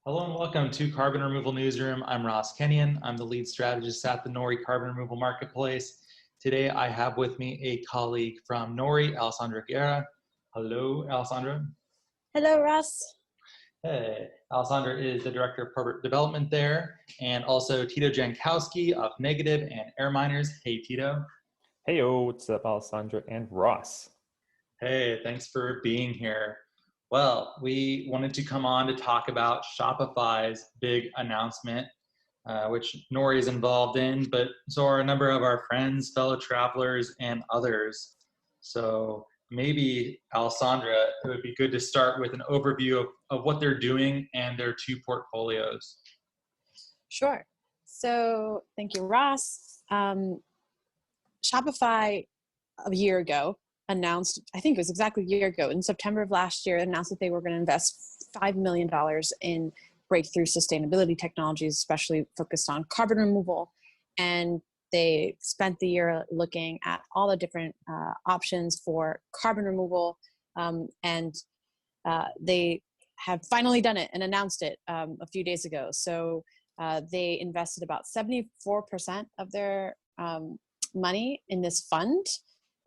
Hello and welcome to Carbon Removal Newsroom. I'm Ross Kenyon. I'm the lead strategist at the Nori Carbon Removal Marketplace. Today I have with me a colleague from Nori, Alessandra Guerra. Hello, Alessandra. Hello, Ross. Hey, Alessandra is the Director of Corporate Development there, and also Tito Jankowski of Negative and Air Miners. Hey, Tito. Hey, what's up, Alessandra and Ross? Hey, thanks for being here. Well, we wanted to come on to talk about Shopify's big announcement, which Nori is involved in, but so are a number of our friends, fellow travelers, and others. So maybe, Alessandra, it would be good to start with an overview of what they're doing and their two portfolios. Sure. So thank you, Ross. Shopify a year ago announced, I think it was exactly a year ago, in September of last year, announced that they were going to invest $5 million in breakthrough sustainability technologies, especially focused on carbon removal. And they spent the year looking at all the different options for carbon removal. And they have finally done it and announced it a few days ago. So they invested about 74% of their money in this fund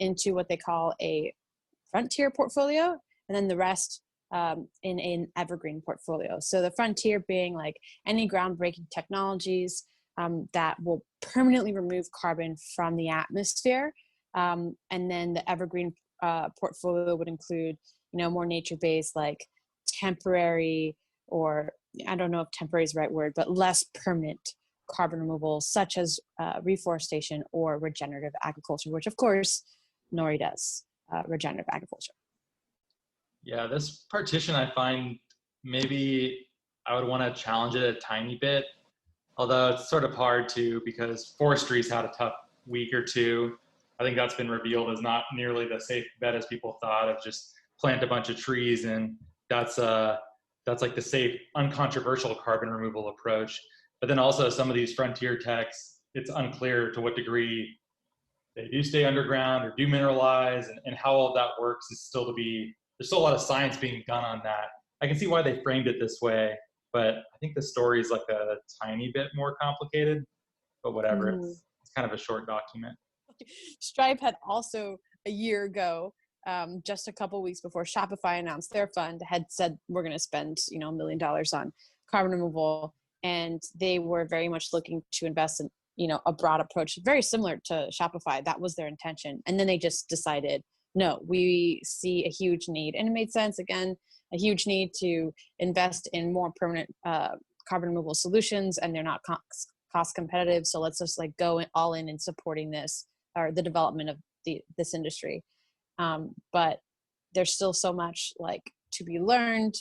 into what they call a frontier portfolio, and then the rest in an evergreen portfolio. So the frontier being like any groundbreaking technologies that will permanently remove carbon from the atmosphere. And then the evergreen portfolio would include, more nature-based, like temporary, or I don't know if temporary is the right word, but less permanent carbon removal, such as reforestation or regenerative agriculture, which of course Nori does, regenerative agriculture. Yeah, this partition I find maybe I would want to challenge it a tiny bit, although it's sort of hard to because forestry's had a tough week or two. I think that's been revealed as not nearly the safe bet as people thought of just plant a bunch of trees and that's like the safe, uncontroversial carbon removal approach. But then also some of these frontier techs, it's unclear to what degree they do stay underground or do mineralize, and how all of that works is still to be, there's still a lot of science being done on that. I can see why they framed it this way, but I think the story is like a tiny bit more complicated, but whatever, it's kind of a short document. Stripe had also a year ago, just a couple weeks before Shopify announced their fund, had said we're going to spend $1 million on carbon removal, and they were very much looking to invest in a broad approach, very similar to Shopify. That was their intention, and then they just decided, no, we see a huge need, and it made sense. Again, a huge need to invest in more permanent carbon removal solutions, and they're not cost competitive. So let's just go all in supporting this, or the development of this industry. But there's still so much to be learned.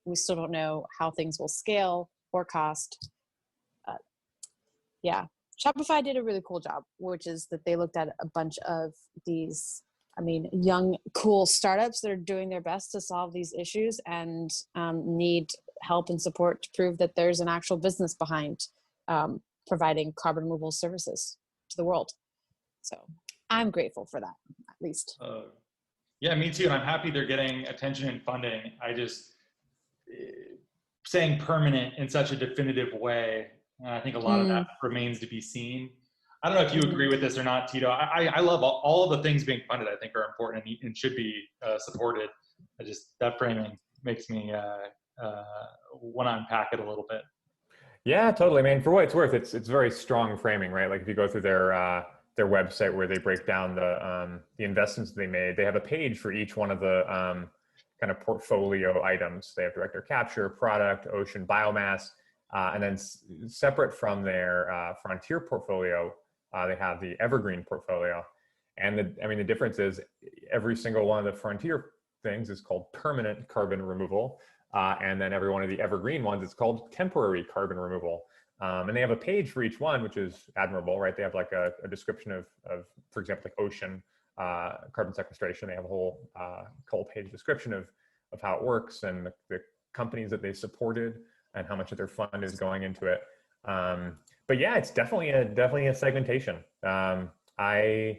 We still don't know how things will scale or cost. Yeah, Shopify did a really cool job, which is that they looked at a bunch of these, young, cool startups that are doing their best to solve these issues and need help and support to prove that there's an actual business behind providing carbon removal services to the world. So I'm grateful for that, at least. Yeah, me too. And I'm happy they're getting attention and funding. I just, saying permanent in such a definitive way, I think a lot of that remains to be seen. I don't know if you agree with this or not, Tito. I love all of the things being funded. I think are important and should be supported. That framing makes me want to unpack it a little bit. Yeah, totally. For what it's worth, it's very strong framing, right? Like if you go through their website where they break down the investments they made, they have a page for each one of the kind of portfolio items. They have direct air capture, product, ocean, biomass. And then separate from their frontier portfolio, they have the evergreen portfolio. And the difference is every single one of the frontier things is called permanent carbon removal. And then every one of the evergreen ones is called temporary carbon removal. And they have a page for each one, which is admirable, right? They have a description of, for example, ocean carbon sequestration. They have a whole page description of how it works and the companies that they supported and how much of their fund is going into it. But yeah, it's definitely a segmentation. I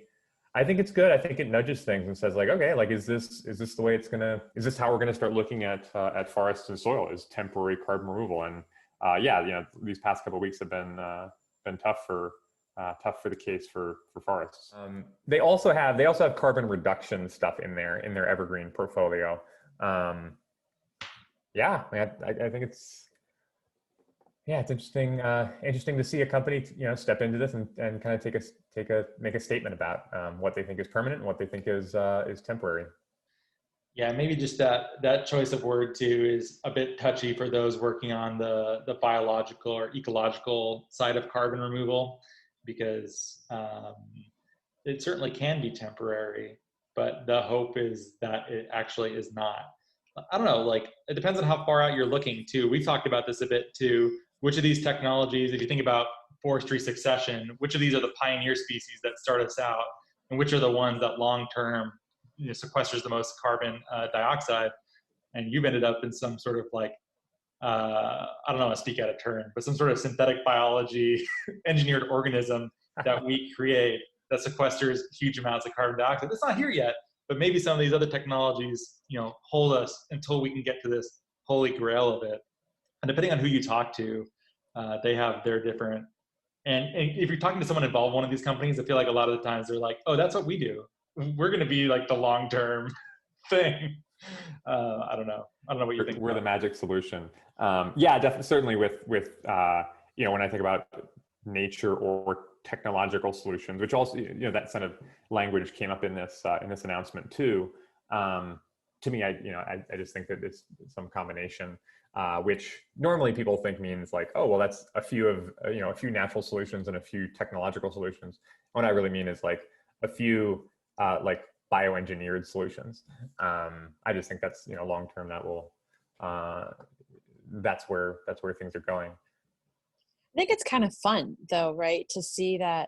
I think it's good. I think it nudges things and says like, okay, like is this the way it's gonna? Is this how we're gonna start looking at forests and soil as temporary carbon removal? And yeah, these past couple of weeks have been tough for the case for forests. They also have carbon reduction stuff in their evergreen portfolio. Yeah, I think it's interesting. Interesting to see a company, step into this and kind of make a statement about what they think is permanent and what they think is temporary. Yeah, maybe just that choice of word too is a bit touchy for those working on the biological or ecological side of carbon removal, because it certainly can be temporary, but the hope is that it actually is not. I don't know, like it depends on how far out you're looking too. We've talked about this a bit too. Which of these technologies, if you think about forestry succession, which of these are the pioneer species that start us out, and which are the ones that long-term sequesters the most carbon dioxide? And you've ended up in some sort of like, I don't know how to speak out of turn, but some sort of synthetic biology engineered organism that we create that sequesters huge amounts of carbon dioxide. It's not here yet, but maybe some of these other technologies, hold us until we can get to this holy grail of it. And depending on who you talk to, they have their different. And if you're talking to someone involved in one of these companies, I feel like a lot of the times they're like, "Oh, that's what we do. We're going to be like the long-term thing." I don't know. I don't know what you think. We're the magic solution. Yeah, definitely. Certainly with when I think about nature or technological solutions, which also that kind of language came up in this announcement too. To me, I just think that it's some combination, which normally people think means like, oh well, that's a few natural solutions and a few technological solutions. What I really mean is like a few like bioengineered solutions. I just think that's long term that will that's where things are going. I think it's kind of fun though, right? To see that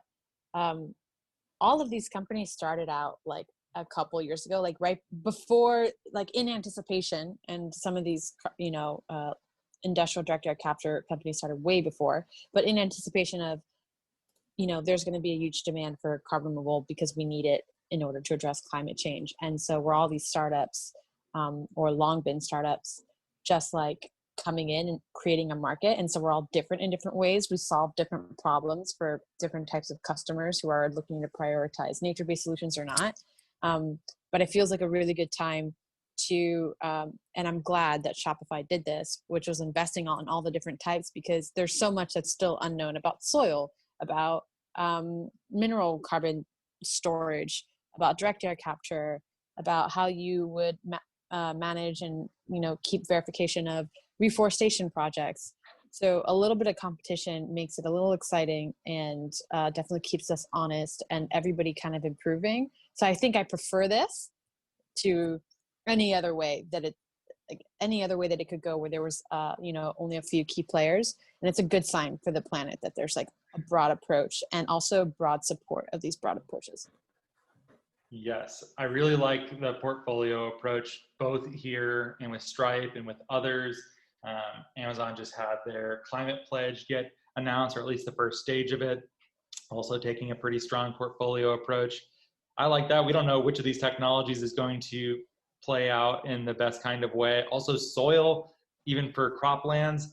all of these companies started out like a couple years ago, like right before, like in anticipation, and some of these, industrial direct air capture companies started way before, but in anticipation of, there's going to be a huge demand for carbon removal because we need it in order to address climate change. And so we're all these startups or long been startups just like coming in and creating a market. And so we're all different in different ways. We solve different problems for different types of customers who are looking to prioritize nature-based solutions or not. But it feels like a really good time to, and I'm glad that Shopify did this, which was investing on all the different types, because there's so much that's still unknown about soil, about mineral carbon storage, about direct air capture, about how you would manage and keep verification of reforestation projects. So a little bit of competition makes it a little exciting, and definitely keeps us honest and everybody kind of improving. So I think I prefer this to any other way that it could go, where there was only a few key players. And it's a good sign for the planet that there's like a broad approach, and also broad support of these broad approaches. Yes, I really like the portfolio approach, both here and with Stripe and with others. Amazon just had their climate pledge get announced, or at least the first stage of it, also taking a pretty strong portfolio approach. I like that. We don't know which of these technologies is going to play out in the best kind of way. Also, soil, even for croplands,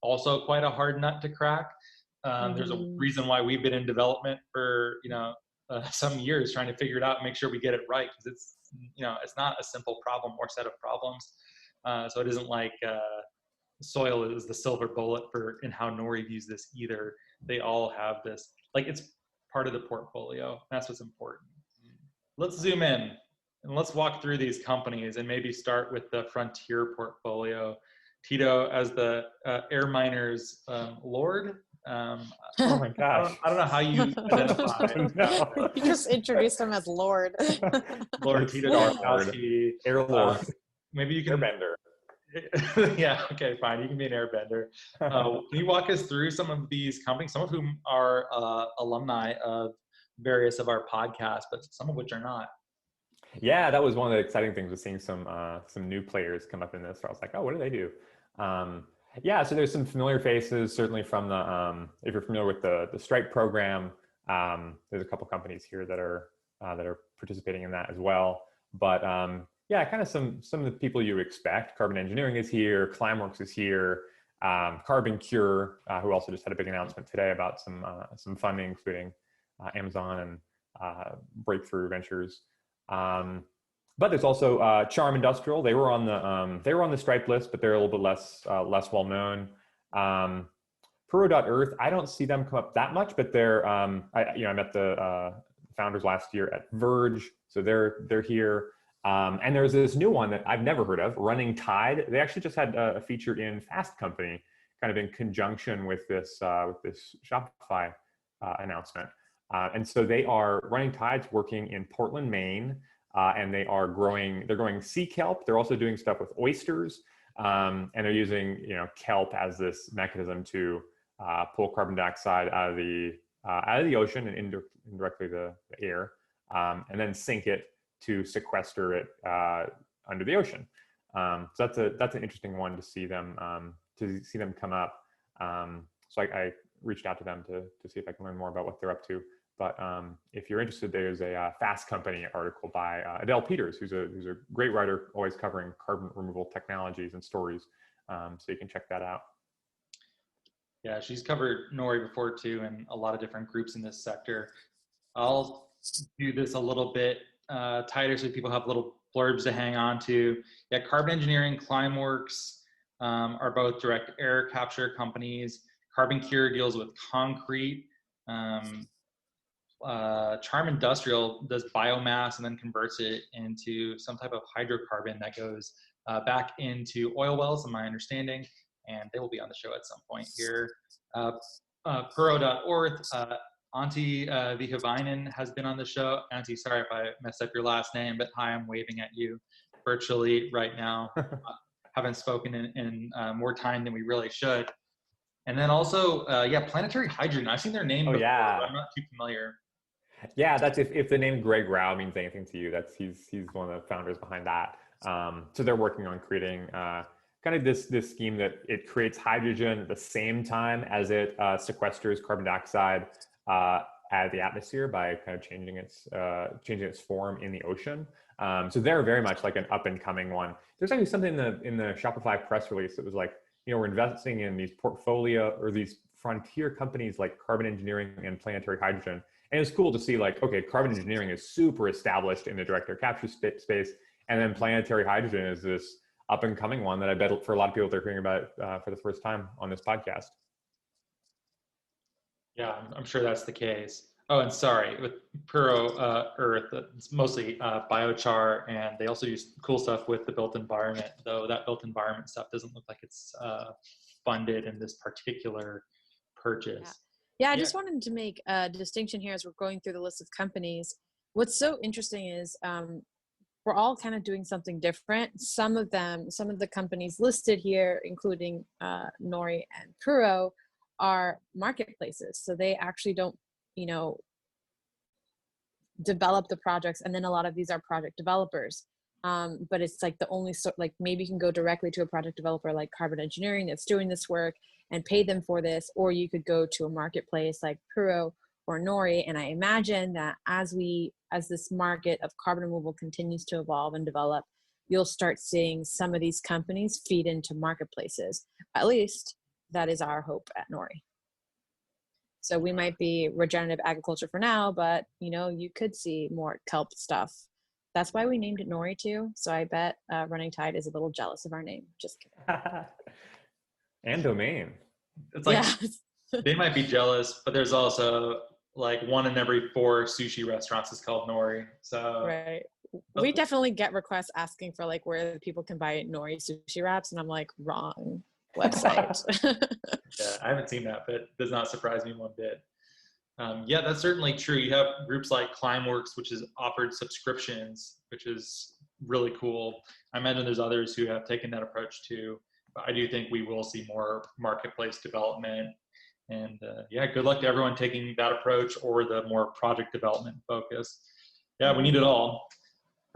also quite a hard nut to crack. There's a reason why we've been in development for some years, trying to figure it out and make sure we get it right, because it's not a simple problem or set of problems. So it isn't like soil is the silver bullet in how Nori views this either. They all have this, like, it's part of the portfolio. That's what's important. Let's zoom in and let's walk through these companies, and maybe start with the Frontier portfolio. Tito, as the air miners lord. Oh my gosh. I don't know how you identify. No. You just introduced him as Lord. Lord Tito Darkowski. Air Lord. Maybe you can. Airbender. Yeah, okay, fine. You can be an airbender. Can you walk us through some of these companies, some of whom are alumni of various of our podcasts, but some of which are not? Yeah, that was one of the exciting things, was seeing some new players come up in this. So I was like, oh, what do they do? Yeah, so there's some familiar faces, certainly from the, if you're familiar with the Stripe program, there's a couple companies here that are that are participating in that as well. But yeah, kind of some of the people you expect. Carbon Engineering is here. Climeworks is here. Carbon Cure, who also just had a big announcement today about some funding, including Amazon and Breakthrough Ventures. But there's also Charm Industrial. They were on the Stripe list, but they're a little bit less well known. Puro.earth, I don't see them come up that much, but they're I met the founders last year at Verge, so they're here. And there's this new one that I've never heard of, Running Tide. They actually just had a feature in Fast Company, kind of in conjunction with this Shopify announcement. And so Running Tide's working in Portland, Maine, and they're growing sea kelp. They're also doing stuff with oysters, and they're using kelp as this mechanism to pull carbon dioxide out of the ocean and indirectly the air, and then sink it to sequester it under the ocean. So that's an interesting one to see them come up. So I reached out to them to see if I can learn more about what they're up to. But if you're interested, there's a Fast Company article by Adele Peters, who's a great writer, always covering carbon removal technologies and stories. So you can check that out. Yeah, she's covered Nori before too, and a lot of different groups in this sector. I'll do this a little bit tighter so people have little blurbs to hang on to. Yeah, Carbon Engineering, Climeworks are both direct air capture companies. Carbon Cure deals with concrete. Charm Industrial does biomass and then converts it into some type of hydrocarbon that goes back into oil wells, in my understanding, and they will be on the show at some point here. Puro.org, Antti Vihavainen has been on the show. Antti, sorry if I messed up your last name, but hi, I'm waving at you virtually right now. Haven't spoken in more time than we really should. And then also, Planetary Hydrogen. I've seen their name before, yeah. but I'm not too familiar. Yeah, that's if the name Greg Rao means anything to you, he's one of the founders behind that. So they're working on creating kind of this scheme that it creates hydrogen at the same time as it sequesters carbon dioxide out of the atmosphere by kind of changing its form in the ocean. So they're very much like an up and coming one. There's actually something in the Shopify press release that was like, we're investing in these portfolio or these frontier companies like Carbon Engineering and Planetary Hydrogen. And it's cool to see like, okay, Carbon Engineering is super established in the direct air capture space. And then Planetary Hydrogen is this up and coming one that I bet for a lot of people they're hearing about for the first time on this podcast. Yeah, I'm sure that's the case. Oh, and sorry, with Puro Earth, it's mostly biochar, and they also use cool stuff with the built environment, though that built environment stuff doesn't look like it's funded in this particular purchase. Yeah, I just wanted to make a distinction here as we're going through the list of companies. What's so interesting is we're all kind of doing something different. Some of the companies listed here, including Nori and Puro, are marketplaces. So they actually don't, develop the projects, and then a lot of these are project developers. But it's like the only maybe you can go directly to a project developer like Carbon Engineering that's doing this work and pay them for this, or you could go to a marketplace like Puro or Nori. And I imagine that as this market of carbon removal continues to evolve and develop, you'll start seeing some of these companies feed into marketplaces. At least that is our hope at Nori. So we might be regenerative agriculture for now, but you could see more kelp stuff. That's why we named it Nori too. So I bet Running Tide is a little jealous of our name. Just kidding. And domain. It's like they might be jealous, but there's also like 1 in every 4 sushi restaurants is called Nori. So right. We definitely get requests asking for like where people can buy Nori sushi wraps, and I'm like, wrong website. Yeah, I haven't seen that, but it does not surprise me one bit. Yeah, that's certainly true. You have groups like Climeworks, which has offered subscriptions, which is really cool. I imagine there's others who have taken that approach too. But I do think we will see more marketplace development. And good luck to everyone taking that approach or the more project development focus. Yeah, we need it all.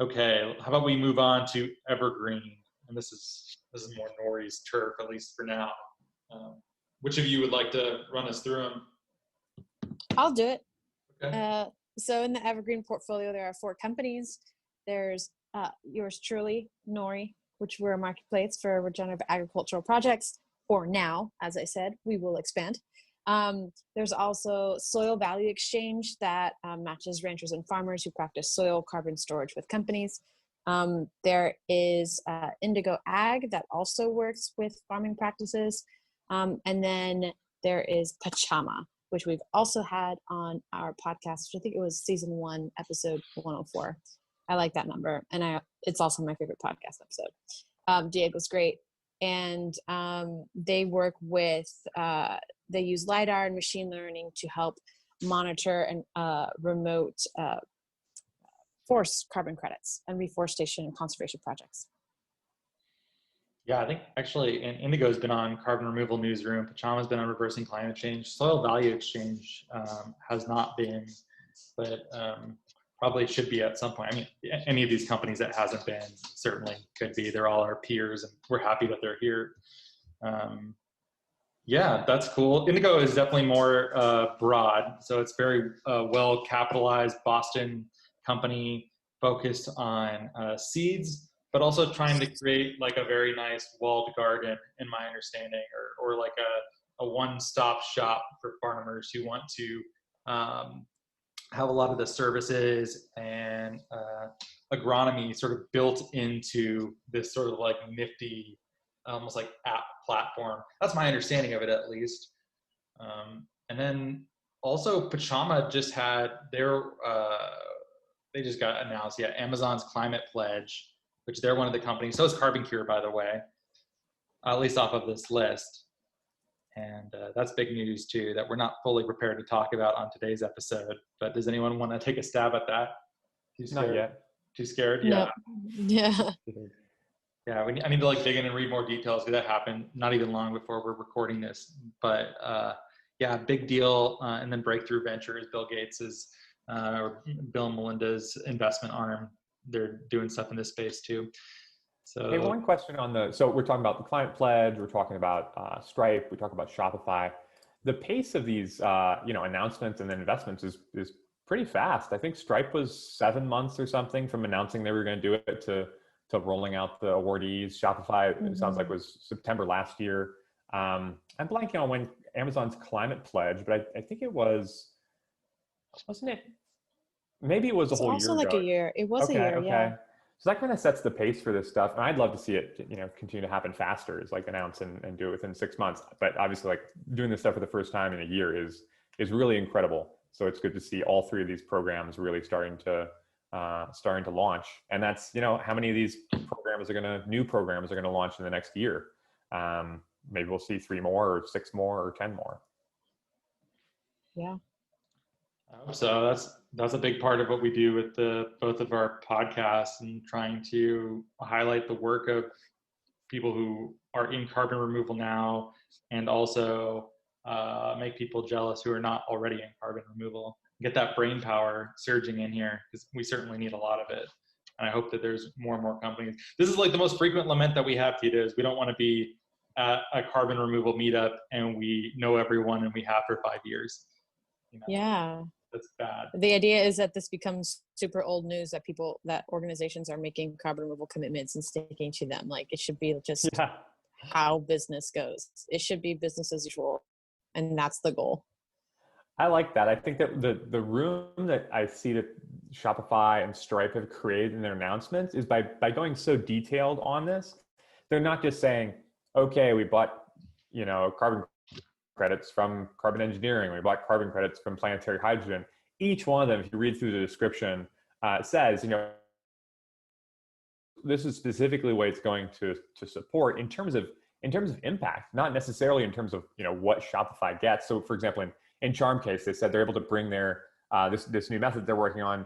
Okay, how about we move on to Evergreen? And this is more Nori's turf, at least for now. Which of you would like to run us through them? I'll do it. Okay. So in the Evergreen portfolio, there are 4 companies. There's yours truly, Nori, which we're a marketplace for regenerative agricultural projects. For now, as I said, we will expand. There's also Soil Value Exchange that matches ranchers and farmers who practice soil carbon storage with companies. There is Indigo Ag that also works with farming practices. And then there is Pachama, which we've also had on our podcast, which I think it was season 1, episode 104. I like that number. And it's also my favorite podcast episode. Diego's great. And they work with, they use LiDAR and machine learning to help monitor and remote forest carbon credits and reforestation and conservation projects. Yeah, I think actually, and Indigo's been on Carbon Removal Newsroom. Pachama's been on Reversing Climate Change. Soil Value Exchange has not been, but probably should be at some point. I mean, any of these companies that hasn't been certainly could be. They're all our peers, and we're happy that they're here. Yeah, that's cool. Indigo is definitely more broad, so it's very well capitalized Boston company focused on seeds, but also trying to create like a very nice walled garden, in my understanding, or like a one-stop shop for farmers who want to have a lot of the services and agronomy sort of built into this sort of like nifty, almost like app platform. That's my understanding of it, at least. And then also Pachama just had they just got announced, Amazon's climate pledge, which they're one of the companies. So is Carbon Cure, by the way, at least off of this list. And that's big news too, that we're not fully prepared to talk about on today's episode. But does anyone want to take a stab at that? Not yet. Too scared? No. Yeah. Yeah. Yeah, I need to like dig in and read more details, because that happened not even long before we're recording this. But yeah, big deal. And then Breakthrough Ventures, Bill Gates's, or Bill and Melinda's investment arm, they're doing stuff in this space too. So, hey, one question on so we're talking about the climate pledge, we're talking about Stripe, we talk about Shopify. The pace of these, announcements and then investments is pretty fast. I think Stripe was 7 months or something from announcing they were going to do it to rolling out the awardees. Shopify, it sounds like, was September last year. I'm blanking on when Amazon's climate pledge, but I think it wasn't it? Maybe it was a whole year ago. Also like a year. It was a year, yeah. So that kind of sets the pace for this stuff. And I'd love to see it, continue to happen faster, is like announce and do it within 6 months. But obviously, like doing this stuff for the first time in a year is really incredible. So it's good to see all 3 of these programs really starting to launch. And that's, how many of these new programs are going to launch in the next year. Maybe we'll see 3 more or 6 more or 10 more. Yeah. I hope so. That's a big part of what we do with both of our podcasts, and trying to highlight the work of people who are in carbon removal now, and also make people jealous who are not already in carbon removal. Get that brain power surging in here, because we certainly need a lot of it. And I hope that there's more and more companies. This is like the most frequent lament that we have, Tita, is we don't want to be at a carbon removal meetup and we know everyone and we have for 5 years. Yeah. That's bad. The idea is that this becomes super old news, that organizations are making carbon removal commitments and sticking to them. Like, it should be just how business goes. It should be business as usual. And that's the goal. I like that. I think that the room that I see that Shopify and Stripe have created in their announcements is by going so detailed on this. They're not just saying, okay, we bought, carbon credits from carbon engineering, we bought carbon credits from planetary hydrogen. Each one of them, if you read through the description, says, this is specifically what it's going to support in terms of impact, not necessarily in terms of what Shopify gets. So, for example, in Charm Case, they said they're able to bring their this new method they're working on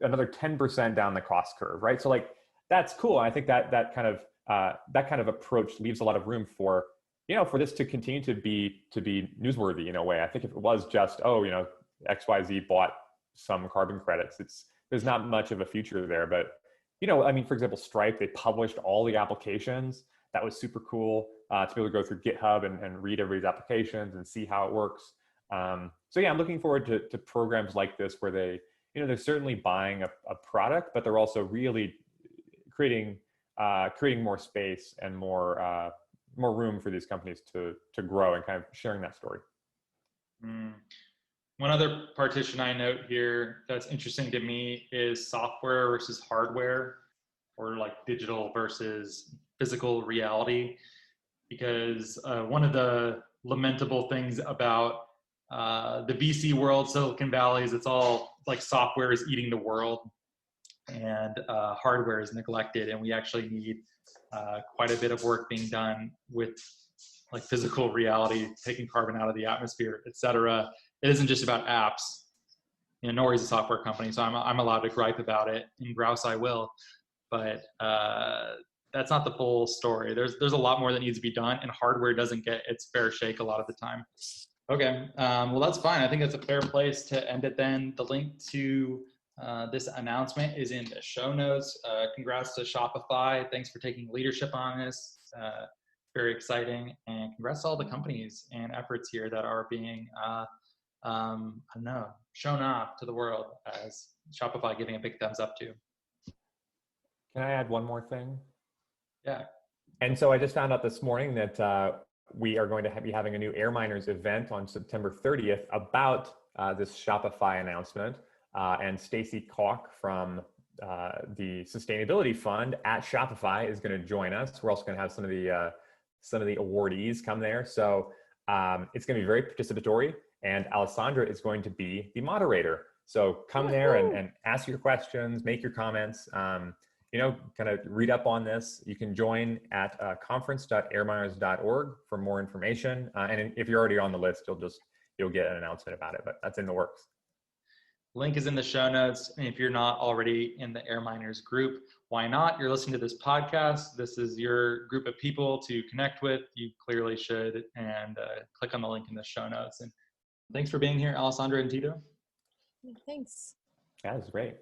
another 10% down the cost curve, right? So, like, that's cool. I think that kind of approach leaves a lot of room for for this to continue to be newsworthy in a way. I think if it was just XYZ bought some carbon credits, there's not much of a future there. But for example, Stripe, they published all the applications. That was super cool to be able to go through GitHub and read everybody's applications and see how it works. So yeah, I'm looking forward to programs like this where they, they're certainly buying a product, but they're also really creating more space and more room for these companies to grow, and kind of sharing that story. One other partition I note here that's interesting to me is software versus hardware, or like digital versus physical reality, because one of the lamentable things about the VC world, Silicon Valley, is it's all like software is eating the world and hardware is neglected, and we actually need quite a bit of work being done with like physical reality, taking carbon out of the atmosphere, et cetera. It isn't just about apps. Nori's a software company, so I'm allowed to gripe about it, and grouse I will, but that's not the full story. There's a lot more that needs to be done, and hardware doesn't get its fair shake a lot of the time. Okay, well, that's fine. I think that's a fair place to end it then. The link to this announcement is in the show notes. Congrats to Shopify. Thanks for taking leadership on this. Very exciting. And congrats to all the companies and efforts here that are being, shown off to the world, as Shopify giving a big thumbs up to. Can I add one more thing? Yeah. And so I just found out this morning that we are going to be having a new Air Miners event on September 30th about this Shopify announcement. And Stacy Kalk from the Sustainability Fund at Shopify is going to join us. We're also going to have some of the awardees come there. So it's going to be very participatory, and Alessandra is going to be the moderator. So come there and ask your questions, make your comments, kind of read up on this. You can join at conference.airminers.org for more information. And if you're already on the list, you'll get an announcement about it, but that's in the works. Link is in the show notes. And if you're not already in the Air Miners group, why not? You're listening to this podcast. This is your group of people to connect with. You clearly should. And click on the link in the show notes. And thanks for being here, Alessandra and Tito. Thanks. That was great.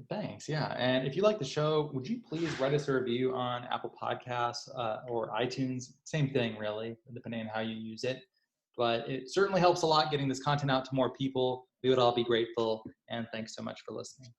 Thanks. Yeah. And if you like the show, would you please write us a review on Apple Podcasts or iTunes? Same thing, really, depending on how you use it. But it certainly helps a lot getting this content out to more people. We would all be grateful. And thanks so much for listening.